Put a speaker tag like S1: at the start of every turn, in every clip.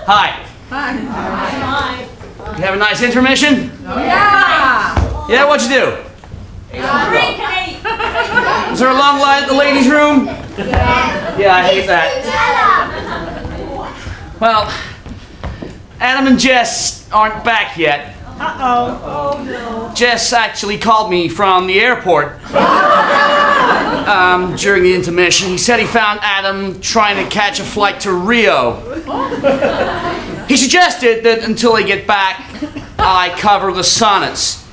S1: Hi.
S2: Hi.
S3: Hi.
S1: You have a nice intermission?
S2: Yeah.
S1: Yeah, what'd you do? Is there a long line at the ladies' room? Yeah, I hate that. Well, Adam and Jess aren't back yet.
S2: Uh-oh. Oh, no.
S1: Jess actually called me from the airport during the intermission. He said he found Adam trying to catch a flight to Rio. He suggested that until they get back, I cover the sonnets.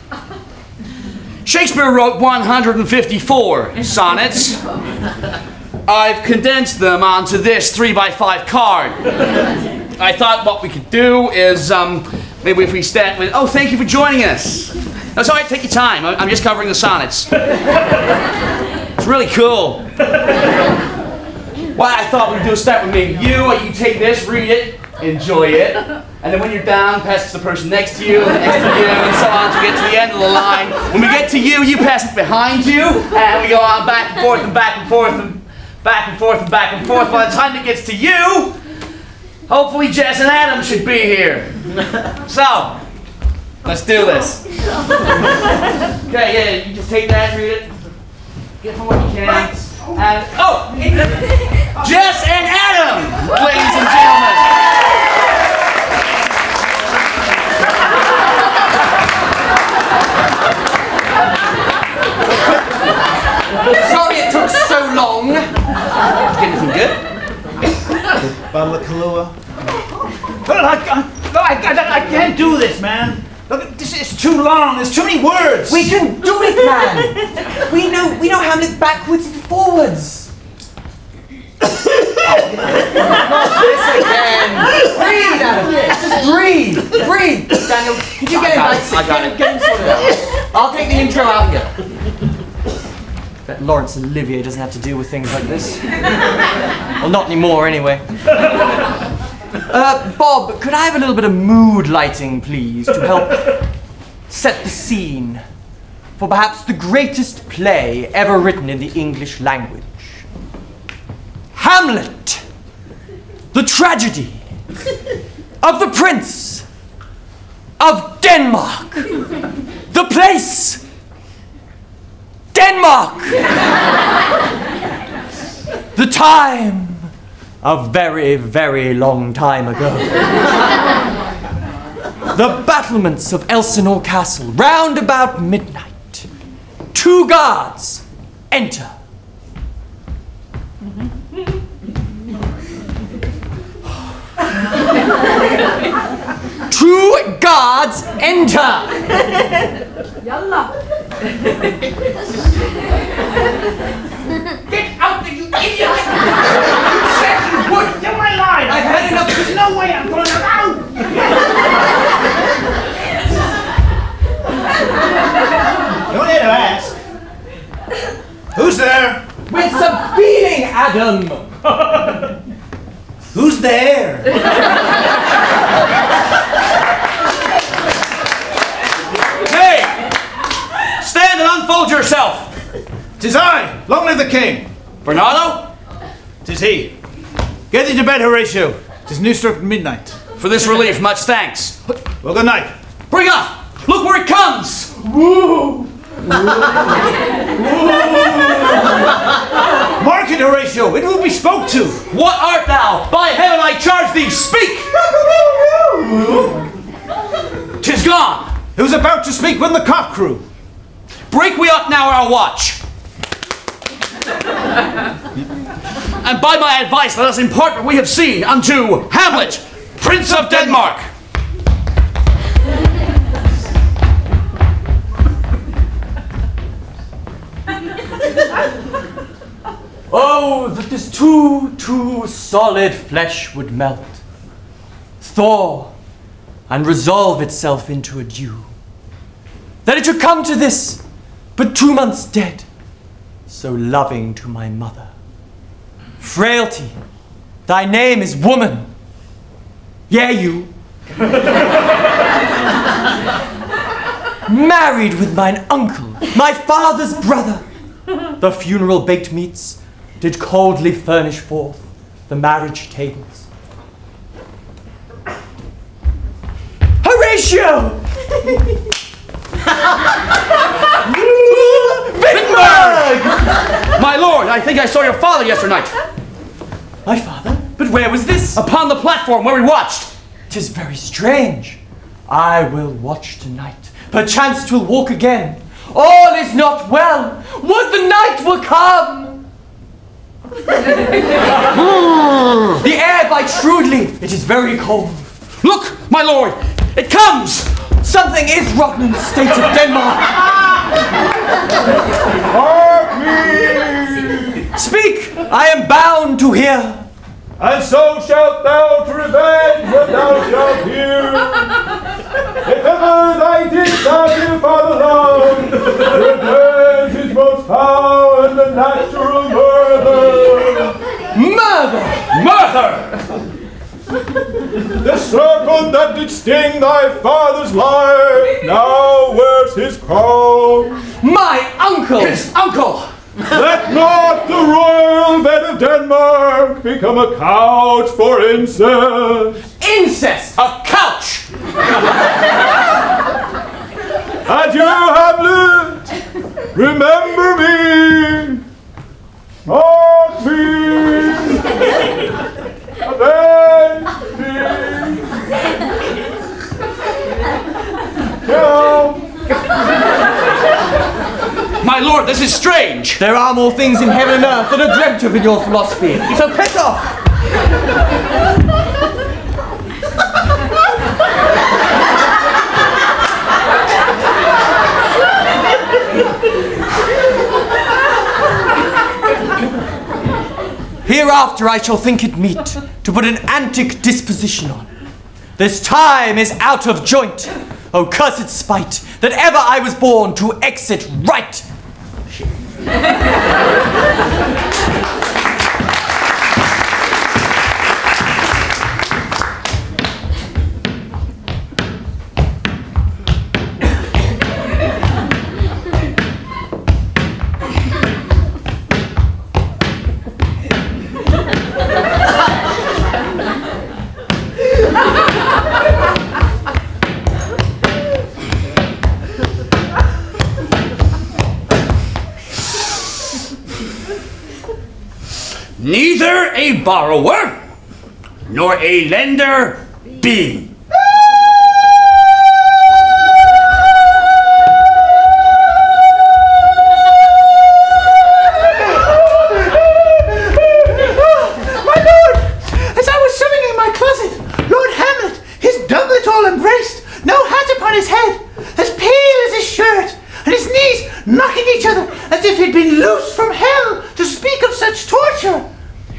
S1: Shakespeare wrote 154 sonnets. I've condensed them onto this 3x5 card. I thought what we could do is, maybe if we start with, oh, thank you for joining us. That's all right, take your time. I'm just covering the sonnets. It's really cool. What I thought we'd do is start with maybe you take this, read it, enjoy it, and then when you're down, pass it to the person next to you, and next to you, and so on, until we get to the end of the line. When we get to you, you pass it behind you, and we go on back and forth and back and forth and back and forth and back and forth. By the time it gets to you, hopefully Jess and Adam should be here. So, let's do this. Okay, yeah, you just take that, read it, get from what you can, and, oh! Jess and Adam, ladies and gentlemen.
S4: Sorry it took so long.
S1: Anything good?
S5: Balaclava. I can't do this, man. Look, this is too long. There's too many words.
S4: We can do it, man. We know Hamlet backwards and forwards. This again. Breathe, Adam. Just breathe. Breathe. Daniel, could you get him back?
S1: I got it.
S4: Get him sorted out. I'll take the intro out here. Bet Laurence Olivier doesn't have to deal with things like this. Well, not anymore, anyway. Bob, could I have a little bit of mood lighting, please, to help set the scene for perhaps the greatest play ever written in the English language? Hamlet, the tragedy of the Prince of Denmark. The place, Denmark. The time, a very, very long time ago. The battlements of Elsinore Castle, round about midnight. 2 guards enter. 2 guards enter.
S2: Yalla.
S5: Get out there, you idiot! You said you would! Get my line! I've had enough! There's no way I'm going around! You don't need to ask. Who's there?
S4: With some feeling, Adam.
S5: Who's there?
S1: Hey! Stand and unfold yourself!
S5: 'Tis I! Long live the king!
S1: Bernardo?
S5: 'Tis he. Get thee to bed, Horatio. 'Tis new struck midnight.
S1: For this relief, much thanks.
S5: Well, good night.
S1: Bring up! Look where it comes!
S5: Woo! Mark it, Horatio. It will be spoke to.
S1: What art thou? By heaven I charge thee, speak! 'Tis gone!
S5: It was about to speak when the cock crew.
S1: Break we up now our watch. And by my advice, let us impart what we have seen unto Hamlet, Prince of Denmark.
S4: Oh, that this too solid flesh would melt, thaw, and resolve itself into a dew. That it should come to this, but 2 months dead, so loving to my mother. Frailty, thy name is woman. Yea, you. Married with mine uncle, my father's brother. The funeral baked meats did coldly furnish forth the marriage tables. Horatio! Wittenberg!
S1: My lord, I think I saw your father yesternight.
S4: My father? But where was this?
S1: Upon the platform where we watched.
S4: 'Tis very strange. I will watch tonight. Perchance 'twill walk again. All is not well. Would the night were come! The air bites shrewdly. It is very cold.
S1: Look, my lord, it comes!
S4: Something is rotten in the state of Denmark. Speak! I am bound to hear.
S3: And so shalt thou to revenge what thou shalt hear. If ever thy deeds thou dear father love, revenge is most foul and the natural murder.
S4: Murder!
S1: Murder!
S3: The serpent that did sting thy father's life, now wears his crown.
S4: My uncle!
S1: His uncle!
S3: Let not the royal bed of Denmark become a couch for incest.
S4: Incest!
S1: A couch!
S3: And you, Hamlet, remember me. Mark me. Avenge me. Kill.
S1: My lord, this is strange.
S4: There are more things in heaven and earth that are dreamt of in your philosophy. So piss off! Hereafter I shall think it meet to put an antic disposition on. This time is out of joint. Oh, cursed spite, that ever I was born to exit right.
S1: Neither a borrower nor a lender be.
S5: Knocking each other as if he'd been loosed from hell to speak of such torture.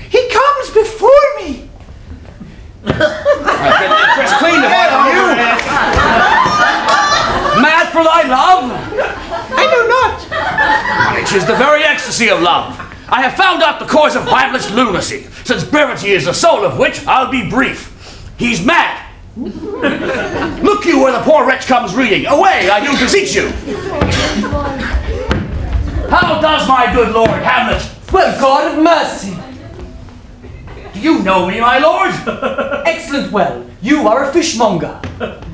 S5: He comes before me.
S1: I'll get the dress clean if I were you. Mad for thy love?
S5: I know not.
S1: It is the very ecstasy of love. I have found out the cause of Hamlet's lunacy. Since brevity is the soul of wit, I'll be brief. He's mad. Look you where the poor wretch comes reading. Away, I do beseech you. How does my good lord Hamlet?
S4: Well, God of mercy.
S1: Do you know me, my lord?
S4: Excellent well. You are a fishmonger.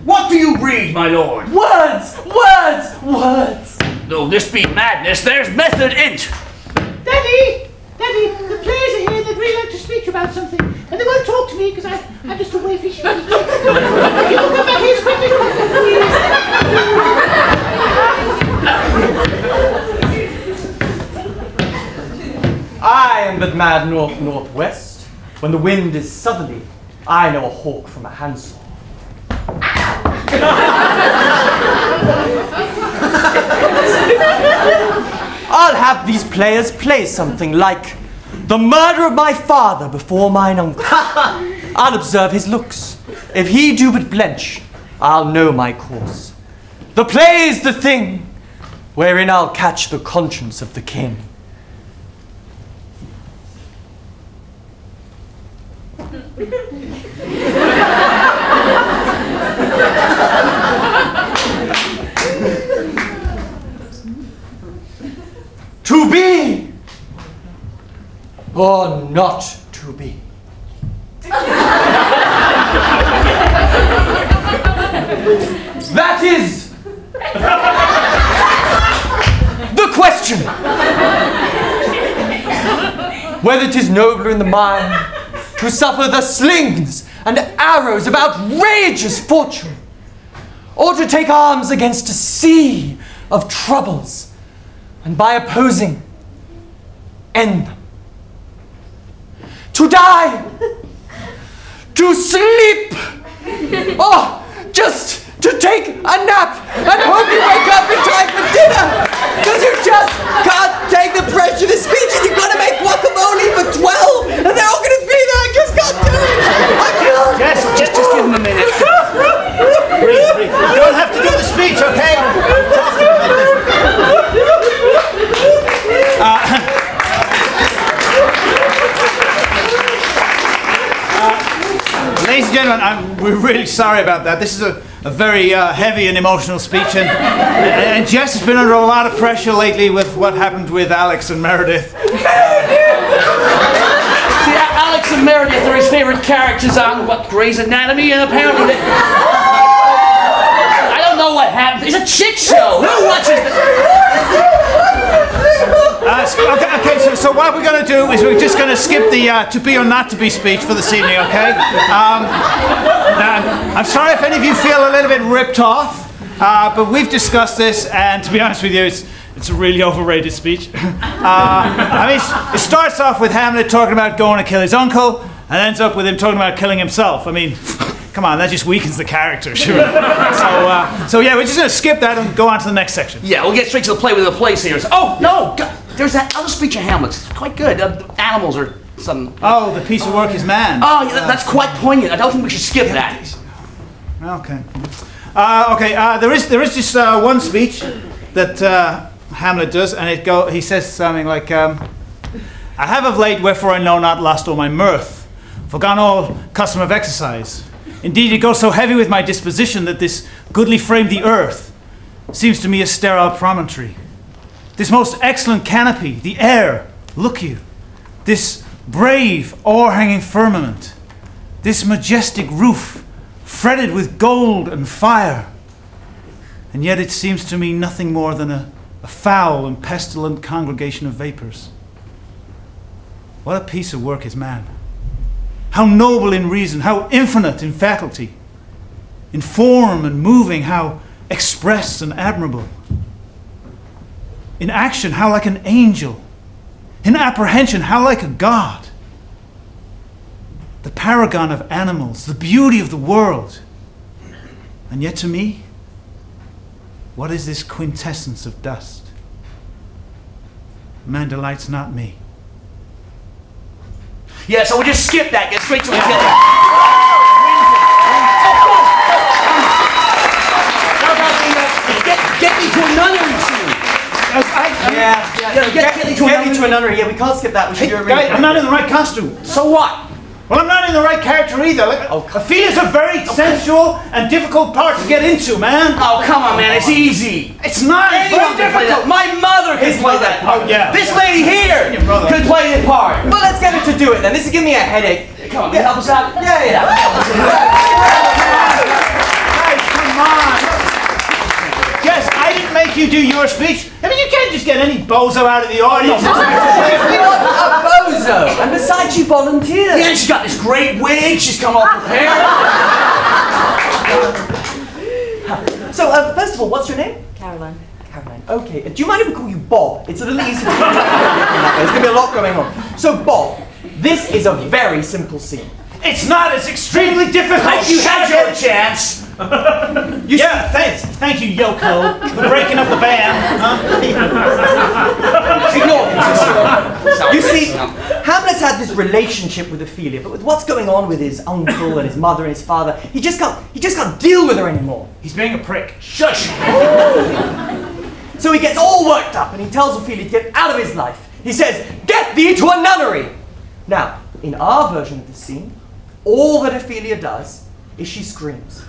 S1: What do you breed, my lord?
S4: Words! Words! Words!
S1: Though this be madness, there's method in't.
S5: Daddy! Daddy, the players are here. They'd really like to speak to you about something. And they won't talk to me because I'm just away fishing. If you will come back here as quickly as
S4: I am but mad north-northwest. When the wind is southerly, I know a hawk from a handsaw. I'll have these players play something like the murder of my father before mine uncle. I'll observe his looks. If he do but blench, I'll know my course. The play's the thing wherein I'll catch the conscience of the king. To be or not to be. That is the question. Whether it is nobler in the mind to suffer the slings and arrows of outrageous fortune, or to take arms against a sea of troubles, and by opposing, end them. To die, to sleep, or just to take a nap and hope you wake up in time for dinner, because you just can't take the pressure of the speech and you've got to make guacamole for 12 and they're all going to be there. I just can't do it. I can't.
S1: Just give him a minute.
S6: Breathe. You don't have to do the speech, okay? Ladies and gentlemen, we're really sorry about that. This is a very heavy and emotional speech, and Jess has been under a lot of pressure lately with what happened with Alex and Meredith.
S1: See, Alex and Meredith are his favorite characters on, Grey's Anatomy, and apparently I don't know what happened. It's a chick show. Who watches this?
S6: Okay, so what we're going to do is we're just going to skip the to be or not to be speech for this evening, okay? Now, I'm sorry if any of you feel a little bit ripped off, but we've discussed this, and to be honest with you, it's a really overrated speech. I mean, it starts off with Hamlet talking about going to kill his uncle, and ends up with him talking about killing himself. I mean, come on, that just weakens the character, sure. So yeah, we're just going to skip that and go on to the next section.
S1: Yeah, we'll get straight to the play with the place here. Oh, no! God, there's that other speech of Hamlet's. It's quite good. Animals or something.
S6: Oh, the piece of work is man.
S1: Oh, yeah, that's quite poignant. I don't think we should skip that.
S6: Okay. There is just one speech that Hamlet does, and he says something like, I have of late, wherefore I know not, lost all my mirth, forgone all custom of exercise. Indeed, it goes so heavy with my disposition that this goodly frame, the earth, seems to me a sterile promontory. This most excellent canopy, the air, look you, this brave o'erhanging firmament, this majestic roof, fretted with gold and fire, and yet it seems to me nothing more than a foul and pestilent congregation of vapors. What a piece of work is man! How noble in reason, how infinite in faculty, in form and moving, how express and admirable. In action, how like an angel. In apprehension, how like a god. The paragon of animals, the beauty of the world. And yet to me, what is this quintessence of dust? Man delights not me.
S1: Yeah, so we'll just skip that. Get straight to the Get me to a nunnery scene. Get me to a nunnery. Yeah, we can't skip that. We should do it really.
S6: I'm not in the right costume.
S1: So what?
S6: Well, I'm not in the right character either. Ophelia's a very sensual and difficult part to get into, man.
S1: Oh, come on, man. It's easy.
S6: It's not. It's very difficult.
S1: My mother can play that part.
S6: Oh, yeah.
S1: This lady here could play the part.
S4: Well, let's get her to do it then. This is giving me a headache.
S1: Come on, help us out.
S4: Yeah.
S6: Guys, come on. Yes, I didn't make you do your speech. I mean, you can't just get any bozo out of the audience.
S4: You're not a bozo. And besides, you volunteered.
S1: Yeah, she's got this great wig. She's come all prepared.
S4: So, first of all, what's your name?
S2: Caroline.
S4: Caroline. Okay. Do you mind if we call you Bob? It's a little easy to There's going to be a lot going on. So, Bob, this is a very simple scene.
S6: It's not. It's extremely difficult.
S1: You had your chance.
S6: Thank you, Yoko, for breaking up the band.
S4: Ignore him. You see, Hamlet's had this relationship with Ophelia, but with what's going on with his uncle and his mother and his father, he just can't deal with her anymore.
S6: He's being a prick.
S1: Shush.
S4: So he gets all worked up and he tells Ophelia to get out of his life. He says, "Get thee to a nunnery." Now, in our version of the scene, all that Ophelia does is she screams.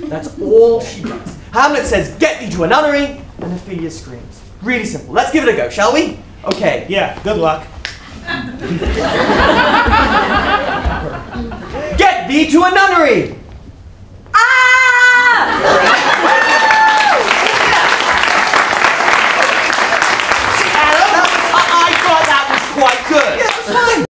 S4: That's all she does. Hamlet says, "Get thee to a nunnery," and Ophelia screams. Really simple. Let's give it a go, shall we? Okay.
S6: Yeah, good luck.